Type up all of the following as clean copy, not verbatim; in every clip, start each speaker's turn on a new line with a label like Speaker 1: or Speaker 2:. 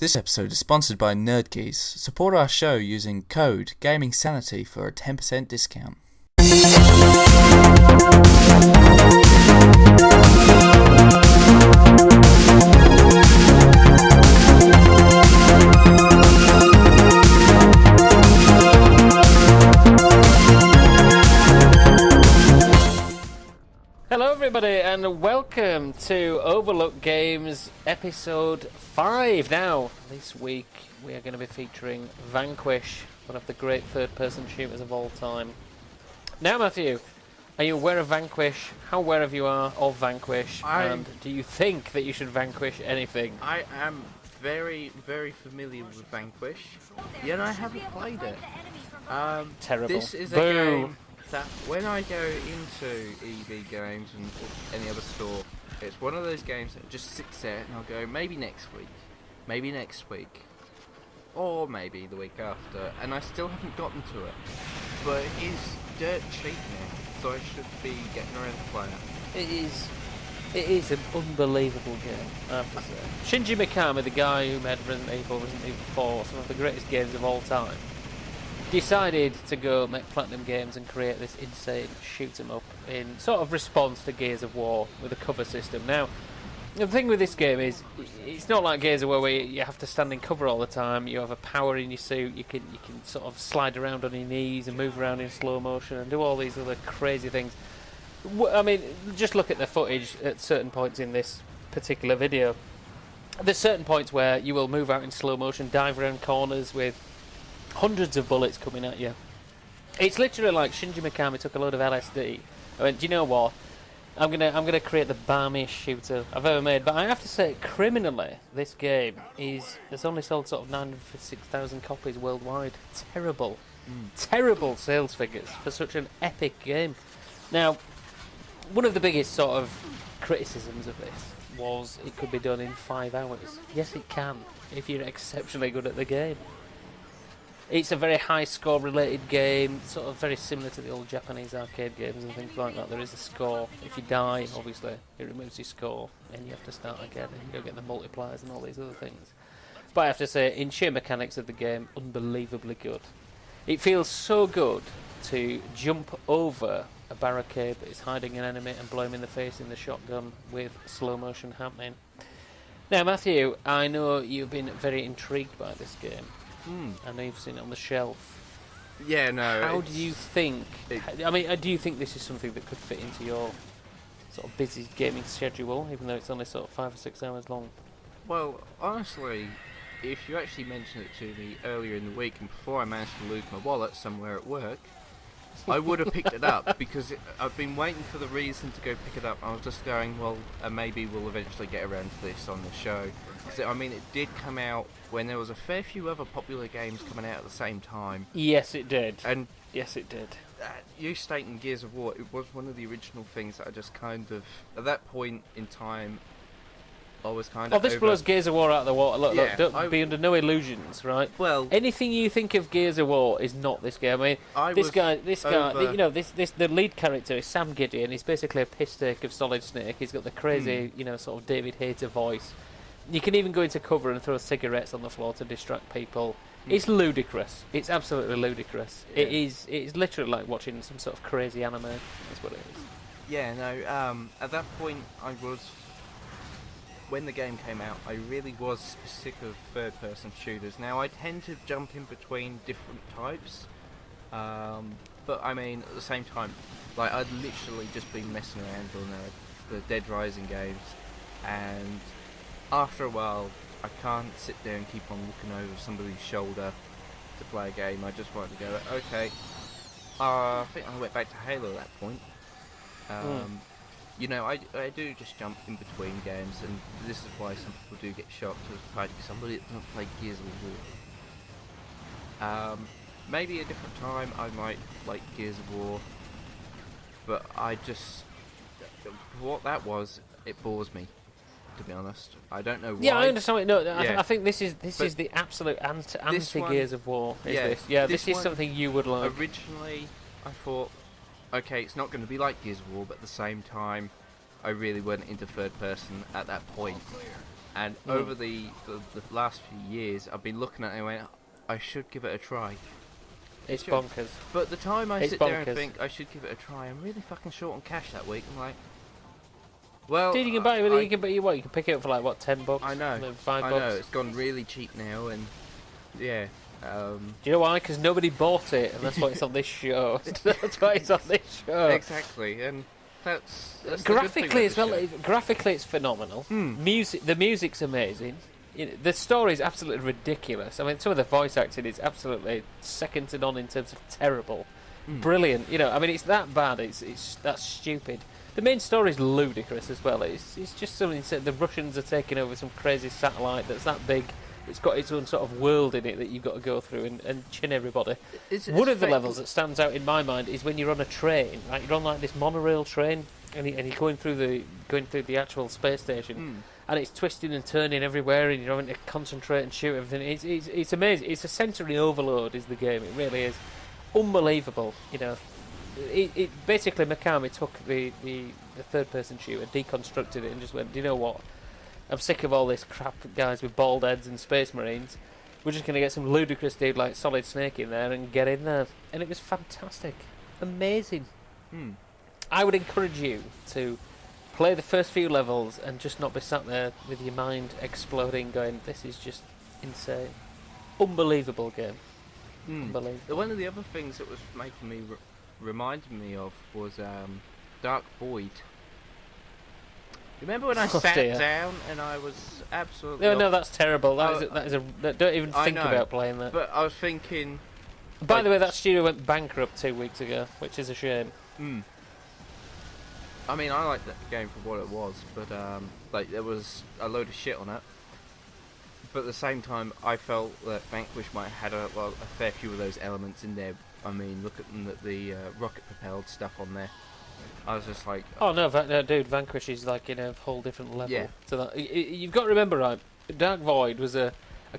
Speaker 1: This episode is sponsored by NerdGeese. Support our show using code GamingSanity for a 10% discount.
Speaker 2: Hello everybody and welcome to Overlook Games episode 5. Now, this week we are going to be featuring Vanquish, one of the great third-person shooters of all time. Now Matthew, are you aware of Vanquish? How aware of you are of Vanquish? And do you think that you should vanquish anything?
Speaker 3: I am very, very familiar with Vanquish, yet I haven't played it.
Speaker 2: Terrible.
Speaker 3: This is a
Speaker 2: Boo.
Speaker 3: game that when I go into EV Games and any other store, it's one of those games that just sits there and I'll go, maybe next week, or maybe the week after, and I still haven't gotten to it. But it is dirt cheap now, so I should be getting around to play it.
Speaker 2: It is an unbelievable game, I have to say. Shinji Mikami, the guy who made Resident Evil 4, some of the greatest games of all time, decided to go make Platinum Games and create this insane shoot 'em up in sort of response to Gears of War with a cover system. Now, the thing with this game is, it's not like Gears of War where you have to stand in cover all the time. You have a power in your suit. You can sort of slide around on your knees and move around in slow motion and do all these other crazy things. I mean, just look at the footage at certain points in this particular video. There's certain points where you will move out in slow motion, dive around corners with hundreds of bullets coming at you. It's literally like Shinji Mikami took a load of LSD. I went, do you know what? I'm gonna create the balmiest shooter I've ever made. But I have to say, criminally, this game has only sold sort of 906,000 copies worldwide. Terrible, terrible sales figures for such an epic game. Now, one of the biggest sort of criticisms of this was it could be done in 5 hours. Yes, it can, if you're exceptionally good at the game. It's a very high score related game, sort of very similar to the old Japanese arcade games and things like that. There is a score. If you die, obviously, it removes your score and you have to start again and you don't get the multipliers and all these other things. But I have to say, in sheer mechanics of the game, unbelievably good. It feels so good to jump over a barricade that is hiding an enemy and blow him in the face in the shotgun with slow motion happening. Now Matthew, I know you've been very intrigued by this game. I know you've seen it on the shelf.
Speaker 3: Yeah, no.
Speaker 2: How do you think... I mean, do you think this is something that could fit into your sort of busy gaming schedule, even though it's only sort of 5 or 6 hours long?
Speaker 3: Well, honestly, if you actually mentioned it to me earlier in the week and before I managed to lose my wallet somewhere at work, I would have picked it up because I've been waiting for the reason to go pick it up. I was just going, well, maybe we'll eventually get around to this on the show. So, I mean, it did come out when there was a fair few other popular games coming out at the same time.
Speaker 2: Yes, it did.
Speaker 3: And
Speaker 2: yes, it did.
Speaker 3: You stating Gears of War, it was one of the original things that I just kind of, at that point in time, I was kind of
Speaker 2: this blows Gears of War out of the water. Look,
Speaker 3: Yeah,
Speaker 2: don't be under no illusions, right?
Speaker 3: Well,
Speaker 2: anything you think of Gears of War is not this game. I mean, this guy, you know, the lead character is Sam Gideon. He's basically a piss take of Solid Snake. He's got the crazy, sort of David Hayter voice. You can even go into cover and throw cigarettes on the floor to distract people. It's ludicrous. It's absolutely ludicrous.
Speaker 3: Yeah.
Speaker 2: It's literally like watching some sort of crazy anime. That's what it is.
Speaker 3: Yeah, no, at that point when the game came out, I really was sick of third-person shooters. Now, I tend to jump in between different types, but I mean, at the same time, like, I'd literally just been messing around on the Dead Rising games, and after a while, I can't sit there and keep on looking over somebody's shoulder to play a game. I just wanted to go, okay, I think I went back to Halo at that point. You know, I do just jump in between games, and this is why some people do get shocked if I somebody that doesn't play Gears of War. Maybe a different time I might like Gears of War, but I just, for what that was, it bores me, to be honest. I don't know why.
Speaker 2: Yeah, I understand. No,
Speaker 3: Yeah.
Speaker 2: I think this is the absolute anti Gears of War. This is something you would like.
Speaker 3: Originally, I thought, okay, it's not going to be like Gears of War, but at the same time, I really went into third person at that point. And over the last few years, I've been looking at it and went, I should give it a try.
Speaker 2: It's bonkers.
Speaker 3: But the time I
Speaker 2: It's
Speaker 3: sit there and
Speaker 2: bonkers.
Speaker 3: think I should give it a try, I'm really fucking short on cash that week. I'm like, well,
Speaker 2: Dude, you can buy it. You can pick it up for like what, $10?
Speaker 3: I know.
Speaker 2: Maybe $5.
Speaker 3: I know it's gone really cheap now, and yeah.
Speaker 2: Do you know why? Because nobody bought it, and that's why it's on this show. That's why it's on this show.
Speaker 3: Exactly, and that's
Speaker 2: Graphically as
Speaker 3: the
Speaker 2: well.
Speaker 3: show.
Speaker 2: Graphically, it's phenomenal. The music's amazing. The story's absolutely ridiculous. I mean, some of the voice acting is absolutely second to none in terms of terrible, brilliant. I mean, it's that bad. It's that's stupid. The main story is ludicrous as well. It's just something. The Russians are taking over some crazy satellite that's that big. It's got its own sort of world in it that you've got to go through and chin everybody. One of the levels that stands out in my mind is when you're on a train, right? You're on like this monorail train, and you're going through the actual space station, and it's twisting and turning everywhere, and you're having to concentrate and shoot everything. It's amazing. It's a sensory overload. Is the game? It really is unbelievable. It basically Mikami took the third person shooter, deconstructed it, and just went, do you know what? I'm sick of all this crap, guys with bald heads and space marines. We're just going to get some ludicrous dude like Solid Snake in there and get in there. And it was fantastic. Amazing. I would encourage you to play the first few levels and just not be sat there with your mind exploding going, this is just insane. Unbelievable game. Unbelievable.
Speaker 3: One of the other things that was making me reminded me of was Dark Void. Remember when I sat down and I was absolutely...
Speaker 2: No, that's terrible. That is a don't even think about playing that.
Speaker 3: But I was thinking...
Speaker 2: By the way, that studio went bankrupt 2 weeks ago, which is a shame.
Speaker 3: I mean, I liked that game for what it was, but there was a load of shit on it. But at the same time, I felt that Vanquish might have had a fair few of those elements in there. I mean, look at the rocket-propelled stuff on there. I was just like...
Speaker 2: Oh, no, dude, Vanquish is like in a whole different level.
Speaker 3: Yeah.
Speaker 2: To that. You've got to remember, right, Dark Void was a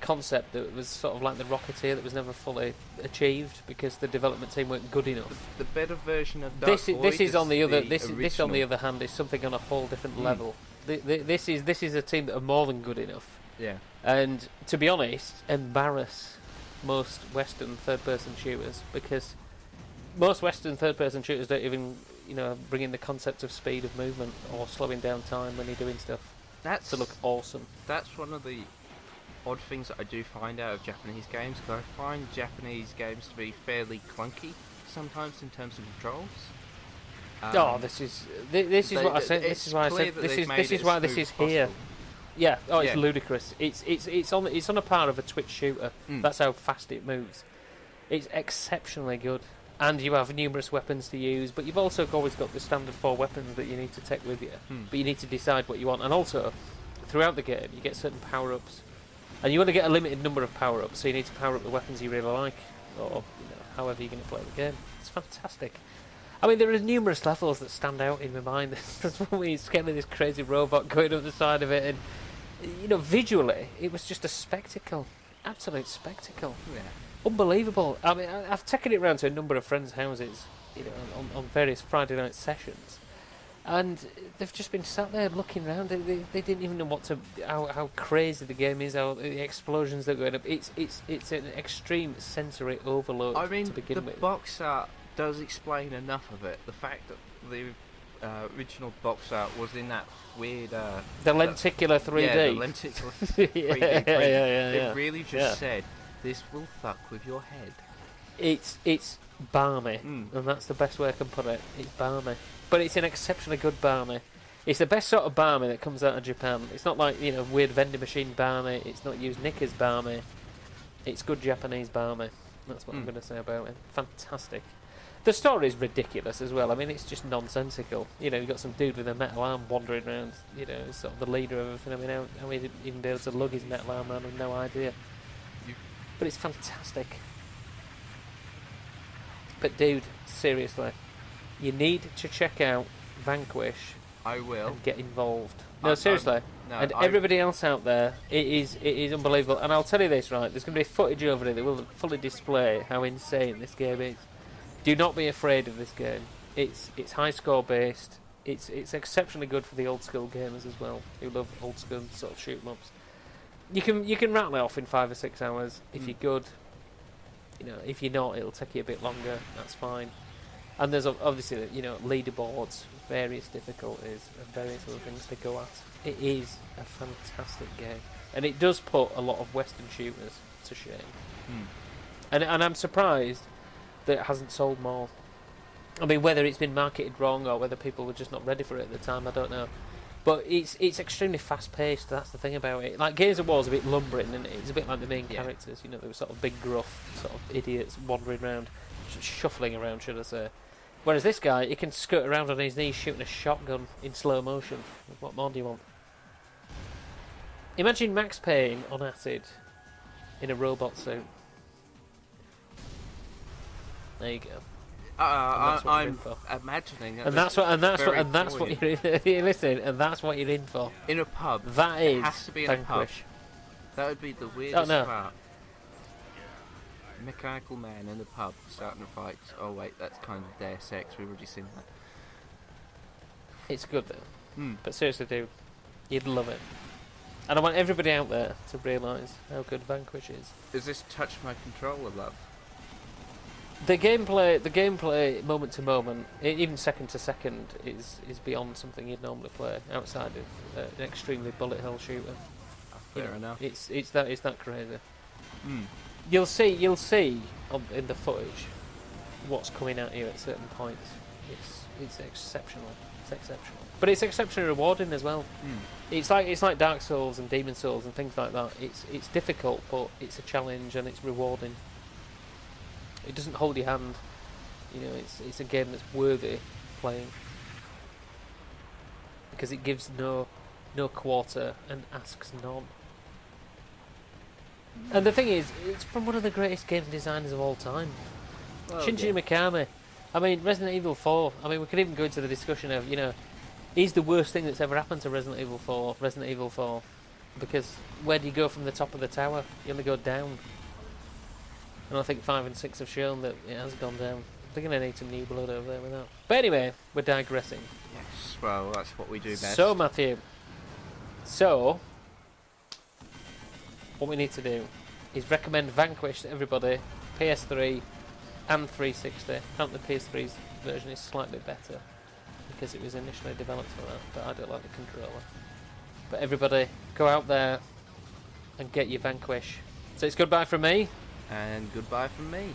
Speaker 2: concept that was sort of like the Rocketeer that was never fully achieved because the development team weren't good enough.
Speaker 3: The better version of Dark Void
Speaker 2: this on the other
Speaker 3: this
Speaker 2: on the other hand is something on a whole different level. This is a team that are more than good enough.
Speaker 3: Yeah.
Speaker 2: And to be honest, embarrass most Western third-person shooters because most Western third-person shooters don't even bring in the concept of speed of movement or slowing down time when you're doing stuff.
Speaker 3: That's
Speaker 2: to look awesome.
Speaker 3: That's one of the odd things that I do find out of Japanese games, because I find Japanese games to be fairly clunky sometimes in terms of controls.
Speaker 2: This is what I said. This is why I said this is why this is here. Yeah. Oh, it's ludicrous. It's on a par of a Twitch shooter. That's how fast it moves. It's exceptionally good. And you have numerous weapons to use, but you've also always got the standard 4 weapons that you need to take with you. But you need to decide what you want. And also, throughout the game, you get certain power-ups. And you only get a limited number of power-ups, so you need to power up the weapons you really like, or however you're going to play the game. It's fantastic. I mean, there are numerous levels that stand out in my mind. There's one where you're scaling this crazy robot going up the side of it, and, visually, it was just a spectacle. Absolute spectacle.
Speaker 3: Yeah.
Speaker 2: Unbelievable. I mean, I've taken it round to a number of friends' houses, on various Friday night sessions, and they've just been sat there looking around. They didn't even know how crazy the game is, how the explosions that are going up. It's an extreme sensory overload.
Speaker 3: I mean,
Speaker 2: to begin with.
Speaker 3: The box art does explain enough of it. The fact that the original box art was in that weird...
Speaker 2: the lenticular 3D.
Speaker 3: Yeah, the lenticular 3D.
Speaker 2: Yeah.
Speaker 3: It really just said, this will fuck with your head.
Speaker 2: It's balmy, and that's the best way I can put it. It's balmy. But it's an exceptionally good balmy. It's the best sort of balmy that comes out of Japan. It's not like, weird vending machine balmy. It's not used knickers balmy. It's good Japanese balmy. That's what I'm going to say about it. Fantastic. The story is ridiculous as well. I mean, it's just nonsensical. You've got some dude with a metal arm wandering around, sort of the leader of everything. I mean, how he'd even be able to lug his metal arm around, I have no idea. But it's fantastic. But dude, seriously, you need to check out Vanquish.
Speaker 3: I will.
Speaker 2: And get involved. No, seriously.
Speaker 3: No,
Speaker 2: everybody else out there, it is unbelievable. And I'll tell you this, right, there's going to be footage over it that will fully display how insane this game is. Do not be afraid of this game. It's high score based. It's exceptionally good for the old school gamers as well, who love old school sort of shoot 'em ups. You can rattle it off in 5 or 6 hours if you're good. You know, if you're not, it'll take you a bit longer. That's fine. And there's obviously, you know, leaderboards, various difficulties, and various other things to go at. It is a fantastic game, and it does put a lot of Western shooters to shame. And I'm surprised that it hasn't sold more. I mean, whether it's been marketed wrong or whether people were just not ready for it at the time, I don't know. But it's extremely fast-paced. That's the thing about it. Like Gears of War is a bit lumbering, and it's a bit like the main characters. You know, they were sort of big, gruff, sort of idiots wandering around, shuffling around, should I say? Whereas this guy, he can skirt around on his knees shooting a shotgun in slow motion. What more do you want? Imagine Max Payne on acid in a robot suit. There you go.
Speaker 3: I'm imagining that.
Speaker 2: And that's what you're listen. And that's what you're in for.
Speaker 3: In a pub.
Speaker 2: That is
Speaker 3: it has to be in a pub.
Speaker 2: Vanquish.
Speaker 3: That would be the weirdest part. Mechanical man in the pub starting a fight. Oh wait, that's kind of Deus Ex. We've already seen that.
Speaker 2: It's good though. But seriously, dude, you'd love it. And I want everybody out there to realise how good Vanquish is.
Speaker 3: Does this touch my controller, love?
Speaker 2: The gameplay, moment to moment, even second to second, is beyond something you'd normally play outside of an extremely bullet hell shooter.
Speaker 3: Fair enough.
Speaker 2: It's that crazy. You'll see in the footage what's coming at you at certain points. It's exceptional. It's exceptional, but it's exceptionally rewarding as well. It's like Dark Souls and Demon Souls and things like that. It's difficult, but it's a challenge and it's rewarding. It doesn't hold your hand. You know, it's a game that's worthy of playing because it gives no quarter and asks none. And the thing is, it's from one of the greatest game designers of all time, Shinji Mikami. I mean, Resident Evil 4. I mean, we could even go into the discussion of, you know, he's the worst thing that's ever happened to Resident Evil 4, because where do you go from the top of the tower? You only go down. And I think 5 and 6 have shown that it has gone down. They're going to need some new blood over there with that. But anyway, we're digressing.
Speaker 3: Yes, well, that's what we do best.
Speaker 2: So, Matthew, what we need to do is recommend Vanquish to everybody, PS3 and 360. I think the PS3's version is slightly better because it was initially developed for that, but I don't like the controller. But everybody, go out there and get your Vanquish. So it's goodbye from me.
Speaker 3: And goodbye from me.